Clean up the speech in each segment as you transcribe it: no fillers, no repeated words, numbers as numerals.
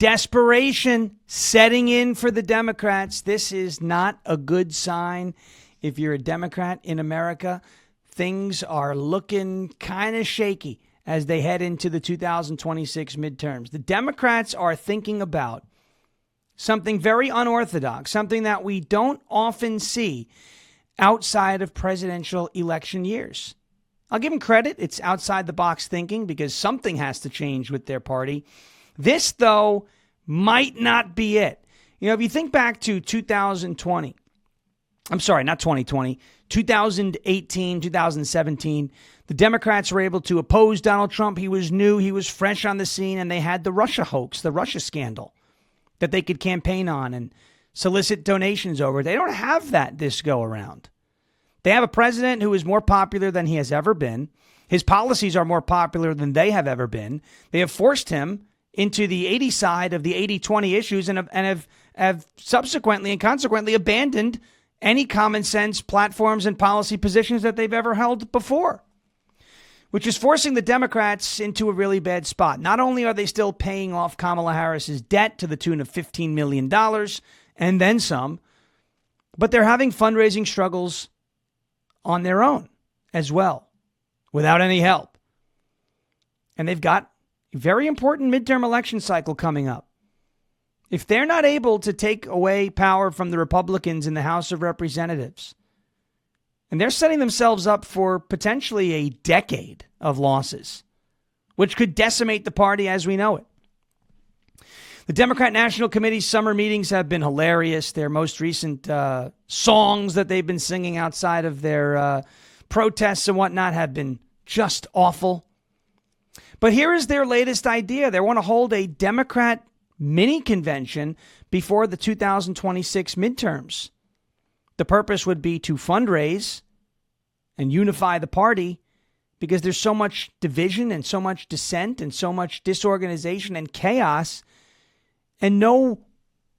Desperation setting in for the Democrats. This is not a good sign. If you're a Democrat in America, things are looking kind of shaky as they head into the 2026 midterms. The Democrats are thinking about something very unorthodox, something that we don't often see outside of presidential election years. I'll give them credit. It's outside the box thinking because something has to change with their party. This, though, might not be it. You know, if you think back to 2020, I'm sorry, not 2020, 2018, 2017, the Democrats were able to oppose Donald Trump. He was new, he was fresh on the scene, and they had the Russia hoax, the Russia scandal that they could campaign on and solicit donations over. They don't have that this go around. They have a president who is more popular than he has ever been. His policies are more popular than they have ever been. They have forced him into the 80 side of the 80-20 issues and have subsequently and consequently abandoned any common sense platforms and policy positions that they've ever held before, which is forcing the Democrats into a really bad spot. Not only are they still paying off Kamala Harris's debt to the tune of $15 million and then some, but they're having fundraising struggles on their own as well, without any help. And they've got a very important midterm election cycle coming up. If they're not able to take away power from the Republicans in the House of Representatives, and they're setting themselves up for potentially a decade of losses, which could decimate the party as we know it. The Democrat National Committee's summer meetings have been hilarious. Their most recent songs that they've been singing outside of their protests and whatnot have been just awful. But here is their latest idea. They want to hold a Democrat mini convention before the 2026 midterms. The purpose would be to fundraise and unify the party because there's so much division and so much dissent and so much disorganization and chaos and no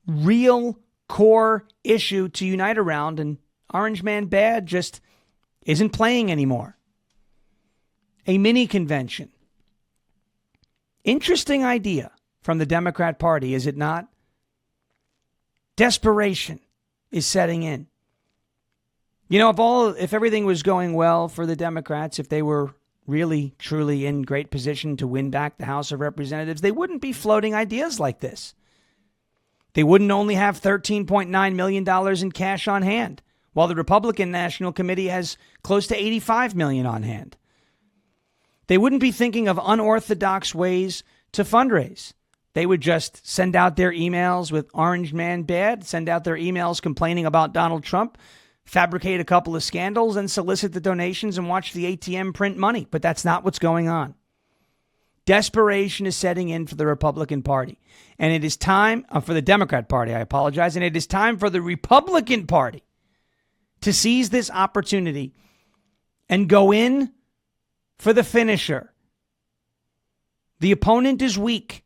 real core issue to unite around. And Orange Man Bad just isn't playing anymore. A mini convention. Interesting idea from the Democrat Party, is it not? Desperation is setting in. You know, if everything was going well for the Democrats, if they were really, truly in great position to win back the House of Representatives, they wouldn't be floating ideas like this. They wouldn't only have $13.9 million in cash on hand, while the Republican National Committee has close to $85 million on hand. They wouldn't be thinking of unorthodox ways to fundraise. They would just send out their emails with Orange Man Bad, send out their emails complaining about Donald Trump, fabricate a couple of scandals and solicit the donations and watch the ATM print money. But that's not what's going on. Desperation is setting in for the Republican Party. And it is time for the Democrat Party, I apologize. And it is time for the Republican Party to seize this opportunity and go in for the finisher. The opponent is weak.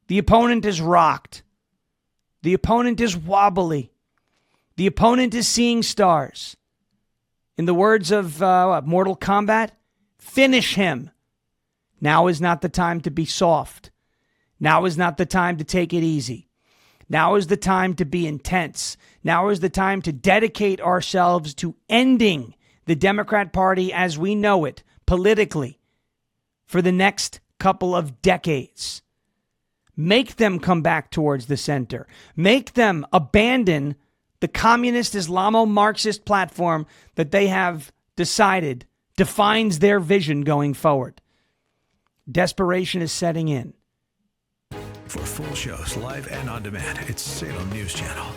The opponent is rocked. The opponent is wobbly. The opponent is seeing stars. In the words of Mortal Kombat, finish him. Now is not the time to be soft. Now is not the time to take it easy. Now is the time to be intense. Now is the time to dedicate ourselves to ending the Democrat Party as we know it politically for the next couple of decades. Make them come back towards the center. Make them abandon the communist Islamo-Marxist platform that they have decided defines their vision going forward. Desperation is setting in. For full shows, live and on demand, it's Salem News Channel.